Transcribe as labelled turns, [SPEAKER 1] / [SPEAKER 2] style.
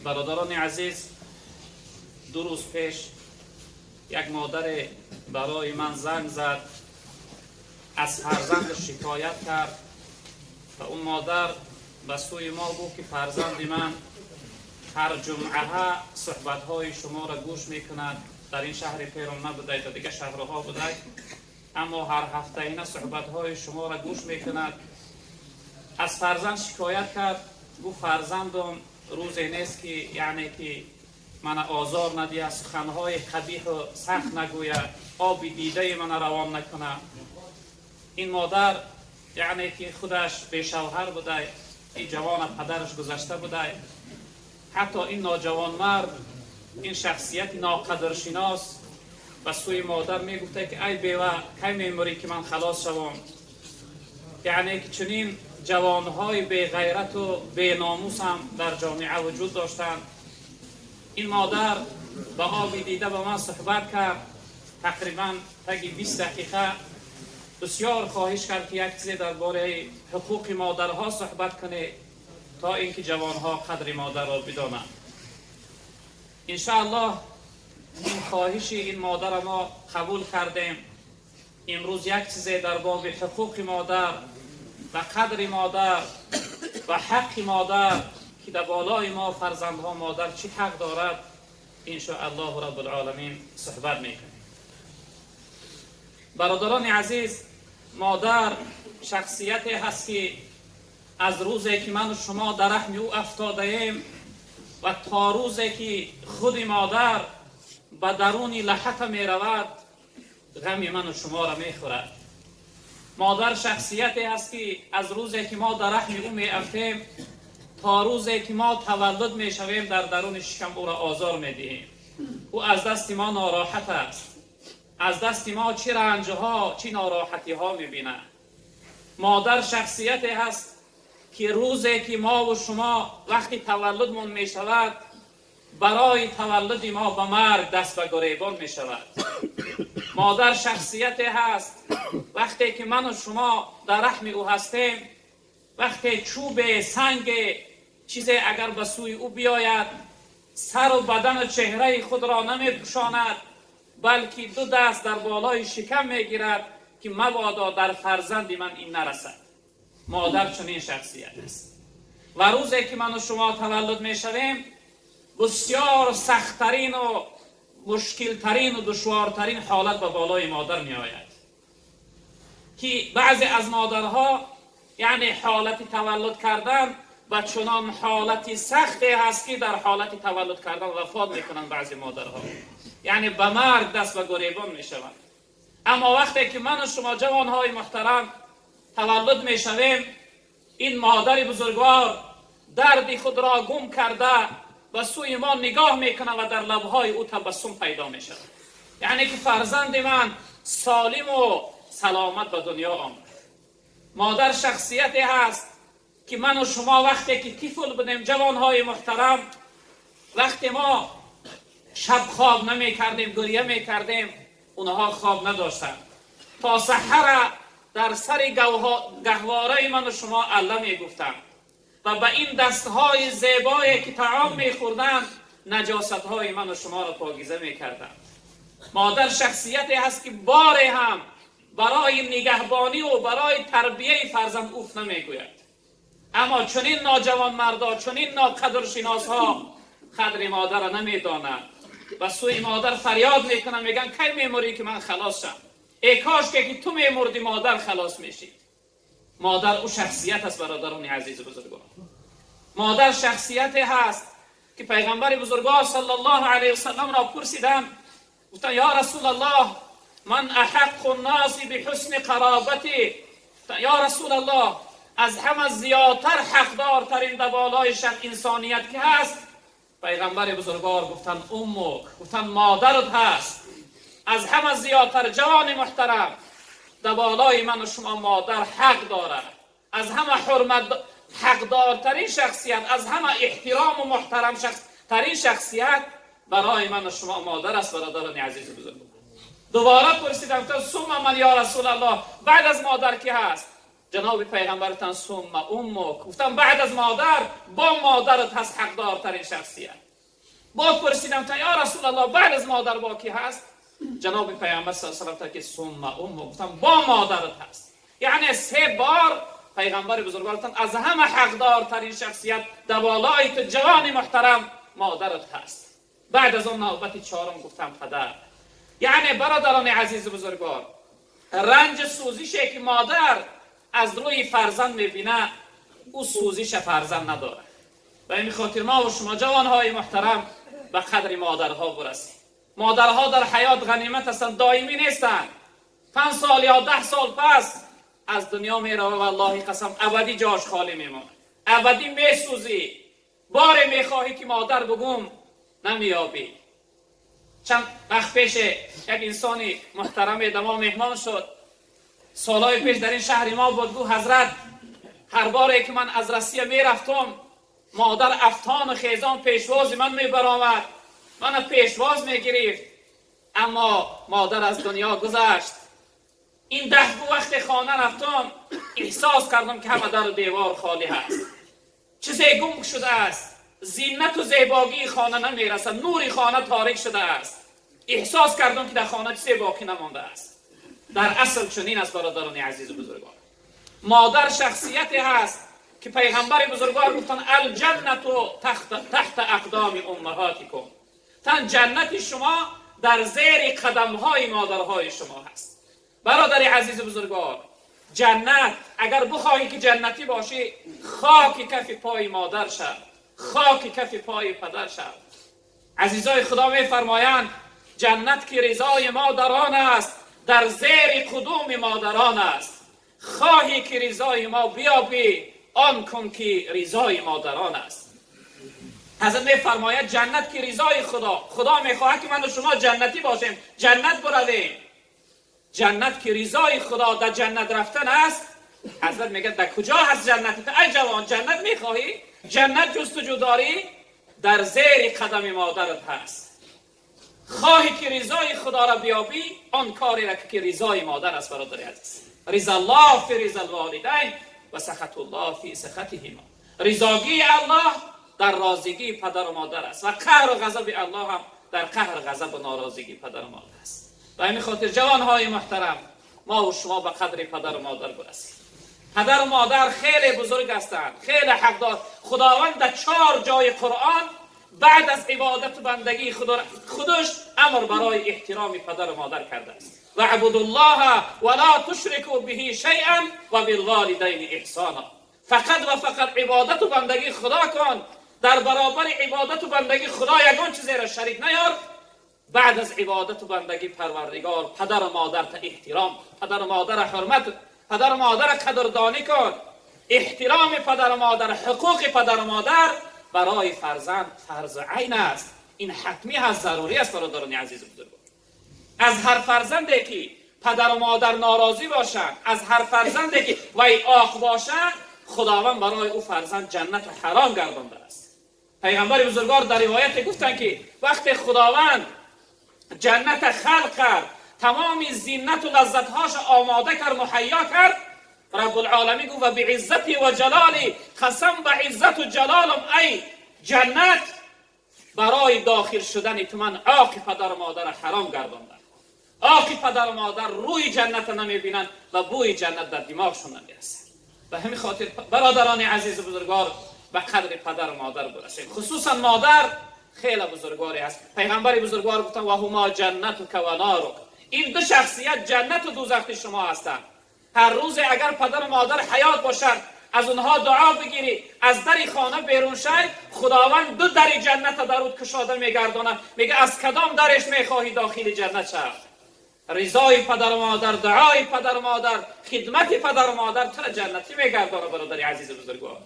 [SPEAKER 1] برادران عزیز، 2 روز پیش یک مادر برای من زنگ زد، از فرزند شکایت کرد و اون مادر به سوی ما گفت که فرزند من هر جمعه صحبت‌های شما را گوش می‌کند. در این شهر پیران نبوده، در دیگه شهرها بوده، اما هر هفته اینا صحبت‌های شما را گوش می‌کند. از فرزند شکایت کرد، گفت فرزندم روزی نیست که یعنی که من آزار ندیه، سخن‌های قبیح و سخت نگوید، آب دیده من روان نکنه. این مادر یعنی که خودش به شوهر بوده، این جوان پدرش گذشته بوده، حتی این نوجوان مرد، این شخصیت ناقدرشناس به سوی مادر میگفته که ای بیوه کی میموری که من خلاص شوم. یعنی که چنین جوانهای بی غیرت و بی ناموس هم در جامعه وجود داشتند. این مادر با آبی دیده با من صحبت کرد، تقریبا تقی 20 دقیقه بسیار خواهش کرد که یک چیزی درباره حقوق مادرها صحبت کنه تا اینکه جوانها قدر مادر را بدانند. انشاءالله این خواهش این مادر ما قبول کردیم. امروز یک چیزی در باب حقوق مادر و قدر مادر و حق مادر که در بالای ما فرزندها مادر چی حق دارد انشاءالله رب العالمین صحبت میکنیم. برادران عزیز، مادر شخصیتی هست که از روزی که من و شما در رحم او افتاده ایم و تا روزی که خود مادر به درون لحد می رود غم من و شما را می خورد. مادر شخصیتی هست که از روزی که ما در رحم او می افتیم تا روزی که ما تولد می شویم در درون شکم او را آزار می دهیم. او از دست ما ناراحت است، از دست ما چی رنجها چی ناراحتی ها می بیند. مادر شخصیتی هست که روزی که ما و شما وقتی تولدمون می شود برای تولد ما به مرگ دست به گریبان می شود. مادر شخصیتی هست وقتی که من و شما در رحم او هستیم، وقتی چوب سنگ چیزی اگر به سوی او بیاید سر و بدن و چهره خود را نمی پوشاند، بلکه 2 دست در بالای شکم می گیرد که مبادا در فرزند من این نرسد. مادر چنین شخصیت است. و روزی که من و شما تولد می شویم بسیار سختترین و مشکلترین و دشوارترین حالت به بالای مادر می آید که بعضی از مادرها یعنی حالت تولد کردن و چنان حالتی سختی هست که در حالت تولد کردن وفات میکنن. بعضی مادرها یعنی به مرگ دست به گریبان می شوند. اما وقتی که من و شما جوانهای محترم تولد می شویم، این مادر بزرگوار درد خود را گم کرده و سوی ما نگاه میکنه و در لبهای او تبسم پیدا می شود. یعنی که فرزند من سالم و سلامت به دنیا آمد. مادر شخصیتی هست که من و شما وقتی که طفل بودیم جوانهای محترم، وقتی ما شب خواب نمی کردیم گریه می کردیم، اونها خواب نداشتند. تا سحر در سر گهواره من و شما الله می گفتند و به این دستهای زیبایی که طعام می خوردند نجاستهای من و شما را پاکیزه می کردند. مادر شخصیتی هست که باری هم برای نگهبانی و برای تربیه فرزند اوف نمی گوید. اما چنین ناجوان مردا، چنین ناقدرشناس ها قدر مادر را نمی دانند و سوی مادر فریاد میکنن، میگن کی میموری که من خلاص شم؟ ای کاش که تو میمردی مادر خلاص میشید. مادر او شخصیت است برادران عزیز بزرگوار. مادر شخصیتی هست که پیغمبر بزرگوار صلی الله علیه و سلم را پرسیدن، گفتن یا رسول الله من احق الناس بحسن قرابتی. یا رسول الله از همه زیادتر حقدارترین در بالای انسانیت که هست؟ پیغمبر بزرگوار گفتن امک، گفتن مادرت هست. از همه زیادتر جوان محترم در بالای من و شما مادر حق دارد. از همه حقدارترین شخصیت، از همه احترام و محترم ترین شخصیت برای من و شما مادر است. برادران عزیز بزرگوار دوباره پرسیدم ثم من یا رسول الله، بعد از مادر کی هست؟ جناب پیغمبرتان ثم امک، گفتم بعد از مادر با مادرت هست حقدارترین شخصیت. با پرسیدم تا یا رسول الله بعد از مادر با کی هست؟ جناب پیغمبر صلی الله علیه و آله که ثم امک، گفتم با مادرت هست. یعنی 3 بار پیغمبر بزرگوارتان از همه حقدارترین شخصیت در بالای تو جوان محترم مادرت هست. بعد از اون نوبت 4م گفتم پدر. یعنی برادران عزیز بزرگوار، رنج سوزشی که مادر از روی فرزند میبینه او سوزش فرزند نداره. و این خاطر ما و شما جوانهای محترم به قدر مادرها برسیم. مادرها در حیات غنیمت هستند، دائمی نیستند. 5 سال یا 10 سال پس از دنیا میره و والله قسم ابدی جاش خالی میمونه، ابدی میسوزی. بار میخواهی که مادر بگم نمیابی. چند وقت پیش یک انسانی محترم دما مهمان شد، سالهای پیش در این شهر ما بود. گو حضرت هر باره که من از روسیه میرفتم مادر افتان و خیزان پیشواز من میبرآمد، من پیشواز میگرفت، اما مادر از دنیا گذشت. این دهگو وقت خانه رفتم احساس کردم که همه در دیوار خالی هست، چیزی گم شده است، زینت و زیبایی خانه نمیرسد، نوری خانه تاریک شده است. احساس کردم که در خانه چیزی باقی نمانده است. در اصل چنین است برادران عزیز و بزرگوار. مادر شخصیتی هست که پیغمبر بزرگوار گفتن الجنت تحت اقدام امهاتکم، تن جنت شما در زیر قدمهای مادرهای شما هست. برادر عزیز بزرگوار، جنت اگر بخواهی که جنتی باشی خاک کف پای مادر شد، خاک کف پای پدر شد. عزیزای خدا میفرمایند جنت که رضای مادران است در زیر قدوم مادران است. خواهی که رضای ما بیابی آن کن که رضای مادران است. حضرت میفرماید جنت که رضای خدا میخواهد که من و شما جنتی باشیم، جنت برویم. جنت که رضای خدا در جنت رفتن است. حضرت میگه در کجا هست جنت؟ ای جوان جنت میخواهی؟ جنت جستجو داری؟ در زیر قدم مادرت هست. خواهی که رضای خدا را بیابی آن کاری را که رضای مادر است. برادر عزیز، رضا الله فی رضا الوالدین و سخط الله فی سخطهما. رضاگی الله در راضیگی پدر و مادر است و قهر و غضب الله هم در قهر غضب و ناراضگی پدر و مادر است. و همین خاطر جوانهای محترم ما و شما به قدر پدر و مادر برسیم. پدر و مادر خیلی بزرگ هستند، خیلی حقدار. خداوند در 4 جای قرآن بعد از عبادت و بندگی خودش امر برای احترام پدر و مادر کرده است. و اعبدوا الله ولا تشركوا به شیئا و بالوالدین احسانا. فقط عبادت و بندگی خدا کن، در برابر عبادت و بندگی خدا یگان چیزی را شریک نیار. بعد از عبادت و بندگی پروردگار پدر و مادر تا احترام، پدر و مادر حرمت، پدر و مادر قدردانی کن. احترام پدر و مادر، حقوق پدر و مادر برای فرزند فرض عین است. این حتمی هست، ضروری است برادران عزیز بزرگوار. از هر فرزندی که پدر و مادر ناراضی باشند، از هر فرزندی که وی عاق باشند، خداوند برای او فرزند جنت حرام گردانده است. پیغمبر بزرگوار در روایت گفتند که وقتی خداوند جنت خلق کرد، تمام زینت و لذتهاش آماده کرد، مهیا کرد، رب العالمین گفت و بعزتی و جلالی، قسم به عزت و جلالم ای جنت برای داخل شدن تو من عاق پدر و مادر حرام گرداندم. عاق پدر و مادر روی جنت نمیبینند و بوی جنت در دماغشون نمیرسه. به همین خاطر برادران عزیز و بزرگوار به قدر پدر و مادر برسیم. خصوصا مادر خیلی بزرگواری است. پیغمبر بزرگوار گفتن و هما جنتک و نارک. این 2 شخصیت جنت و دوزخ شما هستند. هر روز اگر پدر و مادر حیات باشند از اونها دعا بگیری، از در خانه بیرون شی، خداوند 2 در جنت درود کشاده میگردونه. میگه از کدام درش میخواهی داخل جنت شو؟ رضای پدر و مادر، دعای پدر و مادر، خدمت پدر و مادر تو جنتی میگردونه برادر عزیز بزرگوار.